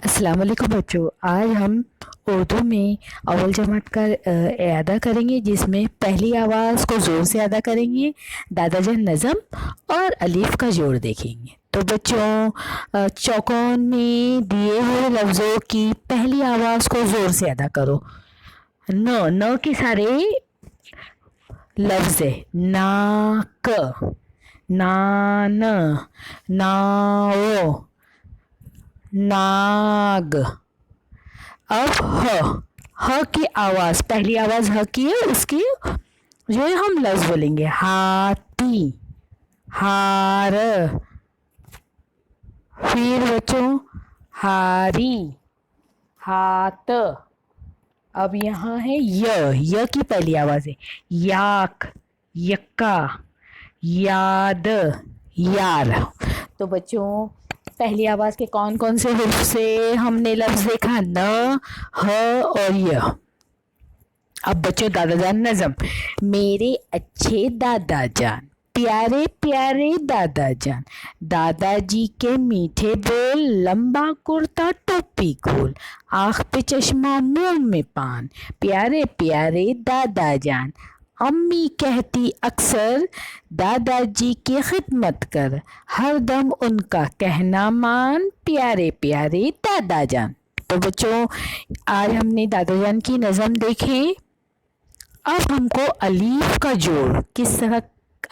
अस्सलाम वालेकुम बच्चों। आज हम उर्दू में अव्वल जमात का अदा करेंगे, जिसमें पहली आवाज़ को ज़ोर से अदा करेंगे, दादाजान नज़म और अलीफ का जोड़ देखेंगे। तो बच्चों, चौकोन में दिए हुए लफ्ज़ों की पहली आवाज़ को ज़ोर से अदा करो। न न के सारे लफ्ज़ है। नाक, नान, नाओ, नाग। अब ह की आवाज, पहली आवाज ह की है, उसकी जो है हम लफ्ज बोलेंगे। हाथी, हार। फिर बच्चों हारी, हाथ। अब यहाँ है य की पहली आवाज है। याक, यक्का, याद, यार। तो बच्चों पहली आवाज के कौन कौन से हुर्फ से हमने लफ्ज देखा? न, ह और य। अब बच्चों दादाजान नज़म। मेरे अच्छे दादाजान, प्यारे प्यारे दादाजान, दादाजी के मीठे बोल, लंबा कुर्ता टोपी खोल, आँख पे चश्मा मुंह में पान, प्यारे प्यारे दादाजान। अम्मी कहती अक्सर, दादाजी की खिदमत कर, हर दम उनका कहना मान, प्यारे प्यारे दादाजान। तो बच्चों आज हमने दादाजान की नज़म देखे। अब हमको अलीफ का जोड़, किस तरह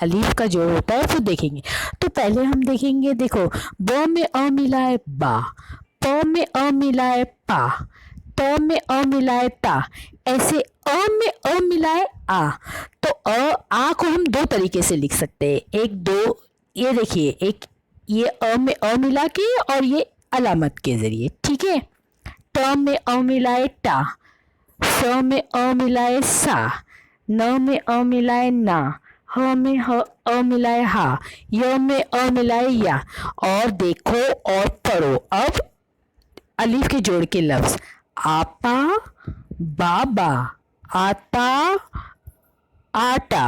अलीफ का जोड़ होता है वो देखेंगे। तो पहले हम देखेंगे, देखो, ब में अ मिलाए बा, प में अ मिलाए पा, त में अ मिलाए ता, ऐसे अ में अ मिलाए आ। तो आ को हम दो तरीके से लिख सकते हैं। एक दो, ये देखिए, एक ये अ में अ मिला के और ये अलामत के जरिए, ठीक है। त में अ मिलाए टा, स में अ मिलाए सा, न में अ मिलाए ना, ह में अ मिलाए हा, य में अ मिलाए या। और देखो और पढ़ो अब अलीफ के जोड़ के लफ्ज। आपा, बाबा, आता, आटा,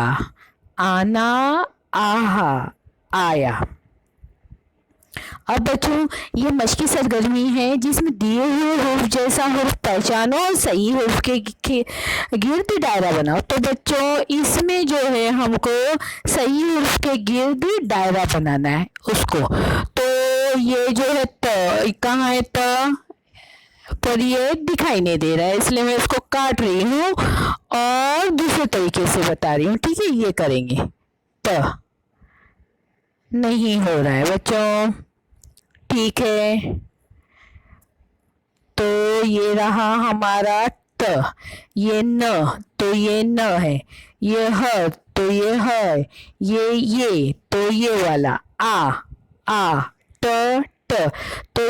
आना, आहा, आया। अब बच्चों ये मश्की सरगर्मी है, जिसमें दिए हुए हुर्फ जैसा हुर्फ पहचानो और सही हुर्फ के गिर्द दायरा बनाओ। तो बच्चों इसमें जो है हमको सही हुर्फ के गिर्द दायरा बनाना है उसको। तो ये जो है त, कहाँ है त, पर ये दिखाई नहीं दे रहा है, इसलिए मैं इसको काट रही हूँ और दूसरे तरीके से बता रही हूँ, ठीक है। ये करेंगे, त नहीं हो रहा है बच्चों, ठीक है। तो ये रहा हमारा त, ये न, तो ये न है, ये ह, तो ये है, ये तो ये वाला आ, आ, ट, ट। तो